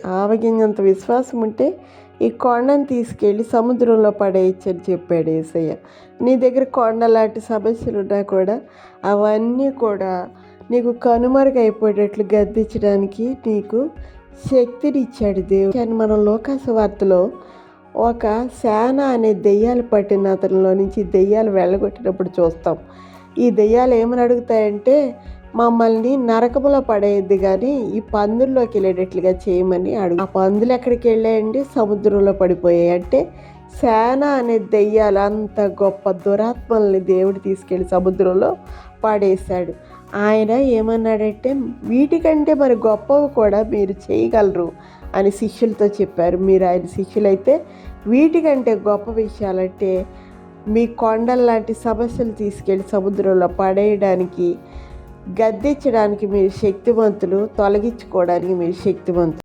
ఆవగింజంత విశ్వాసం ఉంటే ఈ కొండను తీసుకెళ్ళి సముద్రంలో పడేయచ్చని చెప్పాడు యేసయ్య. నీ దగ్గర కొండలాంటి సమస్యలు ఉన్నా కూడా అవన్నీ కూడా నీకు కనుమరుగైపోయేటట్లు గద్దించడానికి నీకు శక్తినిచ్చాడు దేవుడు అని మనం లోకాసు వార్తలో ఒక శాన అనే దెయ్యాలు పట్టిన అతనిలో నుంచి దెయ్యాలు వెళ్ళగొట్టినప్పుడు చూస్తాం. ఈ దెయ్యాలు ఏమని అడుగుతాయంటే, మమ్మల్ని నరకములో పడేయద్దు కానీ ఈ పందుల్లోకి వెళ్ళేటట్లుగా చేయమని ఆ పందులు ఎక్కడికి వెళ్ళాయండి? సముద్రంలో పడిపోయాయి. అంటే శాన అనే దెయ్యాలు అంత గొప్ప దురాత్మల్ని దేవుడు తీసుకెళ్ళి సముద్రంలో పడేశాడు. ఆయన ఏమన్నాడంటే, వీటికంటే మరి గొప్పవి కూడా మీరు చేయగలరు అని శిష్యులతో చెప్పారు. మీరు ఆయన శిష్యులైతే వీటికంటే గొప్ప విషయాలంటే మీ కొండల్లాంటి సమస్యలు తీసుకెళ్ళి సముద్రంలో పడేయడానికి, గద్దించడానికి మీరు శక్తివంతులు, తొలగించుకోవడానికి మీరు శక్తివంతులు.